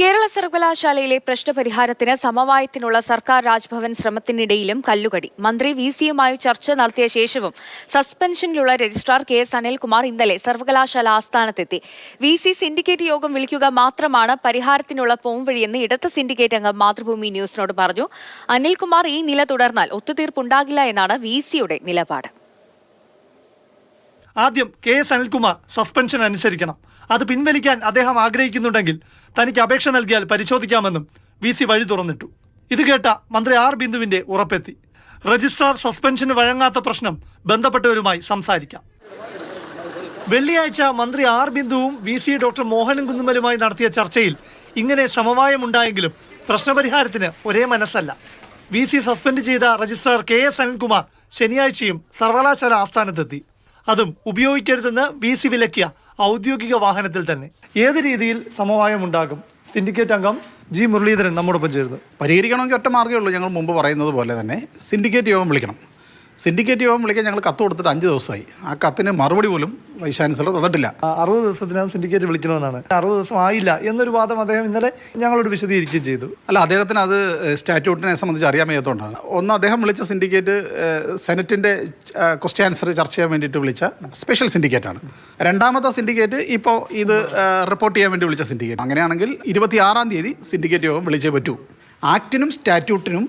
കേരള സർവകലാശാലയിലെ പ്രശ്നപരിഹാരത്തിന് സമവായത്തിനുള്ള സർക്കാർ രാജ്ഭവൻ ശ്രമത്തിനിടയിലും കല്ലുകടി. മന്ത്രി വി.സിയുമായി ചർച്ച നടത്തിയ ശേഷവും സസ്പെൻഷനിലുള്ള രജിസ്ട്രാർ കെ.എസ്. അനിൽകുമാർ ഇന്നലെ സർവകലാശാല ആസ്ഥാനത്തെത്തി. വി.സി സിൻഡിക്കേറ്റ് യോഗം വിളിക്കുക മാത്രമാണ് പരിഹാരത്തിനുള്ള പോംവഴിയെന്ന് ഇടത് സിൻഡിക്കേറ്റ് അംഗം മാതൃഭൂമി ന്യൂസിനോട് പറഞ്ഞു. അനിൽകുമാർ ഈ നില തുടർന്നാൽ ഒത്തുതീർപ്പുണ്ടാകില്ല എന്നാണ് വി.സിയുടെ നിലപാട്. ആദ്യം കെ.എസ്. അനിൽകുമാർ സസ്പെൻഷൻ അനുസരിക്കണം. അത് പിൻവലിക്കാൻ അദ്ദേഹം ആഗ്രഹിക്കുന്നുണ്ടെങ്കിൽ തനിക്ക് അപേക്ഷ നൽകിയാൽ പരിശോധിക്കാമെന്നും വി.സി വഴി തുറന്നിട്ടു. ഇത് കേട്ട മന്ത്രി ആർ ബിന്ദുവിന്റെ ഉറപ്പെത്തി. രജിസ്ട്രാർ സസ്പെൻഷന് വഴങ്ങാത്ത പ്രശ്നം ബന്ധപ്പെട്ടവരുമായി സംസാരിക്കാം. വെള്ളിയാഴ്ച മന്ത്രി ആർ ബിന്ദുവും വി.സി ഡോക്ടർ മോഹനൻ കുന്നുമ്മലുമായി നടത്തിയ ചർച്ചയിൽ ഇങ്ങനെ സമവായമുണ്ടായെങ്കിലും പ്രശ്നപരിഹാരത്തിന് ഒരേ മനസ്സല്ല. വി.സി സസ്പെൻഡ് ചെയ്ത രജിസ്ട്രാർ കെ.എസ്. അനിൽകുമാർ ശനിയാഴ്ചയും സർവകലാശാല ആസ്ഥാനത്തെത്തി. അതും ഉപയോഗിക്കരുതെന്ന് വി.സി വിലക്കിയ ഔദ്യോഗിക വാഹനത്തിൽ തന്നെ. ഏത് രീതിയിൽ സമവായമുണ്ടാകും? സിൻഡിക്കേറ്റ് അംഗം ജി മുരളീധരൻ നമ്മോടൊപ്പം ചേർന്നു. പരിഹരിക്കണമെങ്കിൽ ഒറ്റ മാർഗ്ഗമേ ഉള്ളൂ. ഞങ്ങൾ മുമ്പ് പറയുന്നത് പോലെ തന്നെ സിൻഡിക്കേറ്റ് യോഗം വിളിക്കണം. സിൻഡിക്കേറ്റ് യോഗം വിളിക്കാൻ ഞങ്ങൾ കത്ത് കൊടുത്തിട്ട് 5 ദിവസമായി. ആ കത്തിന് മറുപടി പോലും വൈസ് ചാൻസലർ തന്നിട്ടില്ല. 60 ദിവസത്തിനകം സിൻഡിക്കേറ്റ് വിളിക്കണമെന്നാണ്. 60 ദിവസം ആയില്ല എന്നൊരു വാദം അദ്ദേഹം ഇന്നലെ ഞങ്ങളോട് വിശദീകരിക്കുകയും ചെയ്തു. അല്ല, അദ്ദേഹത്തിന് അത് സ്റ്റാറ്റ്യൂട്ടിനെ സംബന്ധിച്ച് അറിയാൻ വയ്യാത്തതുകൊണ്ടാണ്. ഒന്ന്, അദ്ദേഹം വിളിച്ച സിൻഡിക്കേറ്റ് സെനറ്റിൻ്റെ ക്വസ്റ്റ്യൻ ആൻസർ ചർച്ച ചെയ്യാൻ വേണ്ടിയിട്ട് വിളിച്ച സ്പെഷ്യൽ സിൻഡിക്കേറ്റാണ്. രണ്ടാമത്തെ സിൻഡിക്കേറ്റ് ഇപ്പോൾ ഇത് റിപ്പോർട്ട് ചെയ്യാൻ വേണ്ടി വിളിച്ച സിൻഡിക്കേറ്റ്. അങ്ങനെയാണെങ്കിൽ 26-ാം തീയതി സിൻഡിക്കേറ്റ് യോഗം വിളിച്ചേ പറ്റൂ. ആക്ടിനും സ്റ്റാറ്റ്യൂട്ടിനും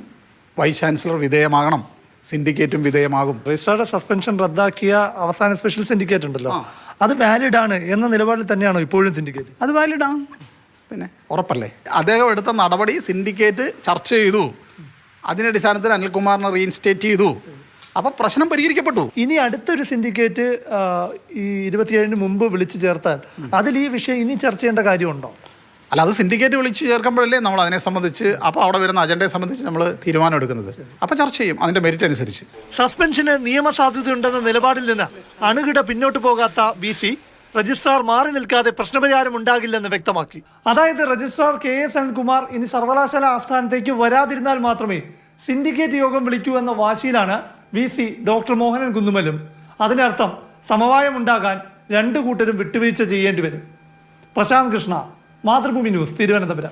വൈസ് ചാൻസലർ വിധേയമാകണം. സിൻഡിക്കേറ്റും വിധേയമാകും. രജിസ്ട്രാറുടെ സസ്പെൻഷൻ റദ്ദാക്കിയ അവസാന സ്പെഷ്യൽ സിൻഡിക്കേറ്റ് ഉണ്ടല്ലോ, അത് വാലിഡ് ആണ് എന്ന നിലപാടിൽ തന്നെയാണോ ഇപ്പോഴും സിൻഡിക്കേറ്റ്? അത് വാലിഡാണ്, പിന്നെ ഉറപ്പല്ലേ. അദ്ദേഹം എടുത്ത നടപടി സിൻഡിക്കേറ്റ് ചർച്ച ചെയ്തു. അതിൻ്റെ അടിസ്ഥാനത്തിൽ അനിൽകുമാറിനെ റീഇൻസ്റ്റേറ്റ് ചെയ്തു. അപ്പം പ്രശ്നം പരിഹരിക്കപ്പെട്ടു. ഇനി അടുത്തൊരു സിൻഡിക്കേറ്റ് ഈ 27-ന് മുമ്പ് വിളിച്ചു ചേർത്താൽ അതിൽ ഈ വിഷയം ഇനി ചർച്ച ചെയ്യേണ്ട കാര്യമുണ്ടോ? അല്ല, അത് സിൻഡിക്കേറ്റ് വിളിച്ച് ചേർക്കുമ്പോഴല്ലേ നമ്മൾ അതിനെ സംബന്ധിച്ച് അപ്പോൾ അവിടെ വരുന്ന അജണ്ടയെ സംബന്ധിച്ച് നമ്മൾ തീരുമാനം എടുക്കുന്നത്. അപ്പോൾ ചർച്ച ചെയ്യും അതിൻ്റെ മെരിറ്റ് അനുസരിച്ച്. സസ്പെൻഷന് നിയമസാധുതയുണ്ടെന്ന നിലപാടിൽ നിന്ന് അണുകിട പിന്നോട്ട് പോകാത്ത വി.സി രജിസ്ട്രാർ മാറി നിൽക്കാതെ പ്രശ്നപരിഹാരം ഉണ്ടാകില്ലെന്ന് വ്യക്തമാക്കി. അതായത് രജിസ്ട്രാർ കെ.എസ്. അനിൽകുമാർ ഇനി സർവകലാശാല ആസ്ഥാനത്തേക്ക് വരാതിരുന്നാൽ മാത്രമേ സിൻഡിക്കേറ്റ് യോഗം വിളിക്കൂ എന്ന വാശിയിലാണ് വി.സി ഡോക്ടർ മോഹനൻ കുന്നുമ്മലും. അതിനർത്ഥം സമവായം ഉണ്ടാകാൻ രണ്ടു കൂട്ടരും വിട്ടുവീഴ്ച ചെയ്യേണ്ടി വരും. പ്രശാന്ത് കൃഷ്ണ, മാതൃഭൂമി ന്യൂസ്, തിരുവനന്തപുരം.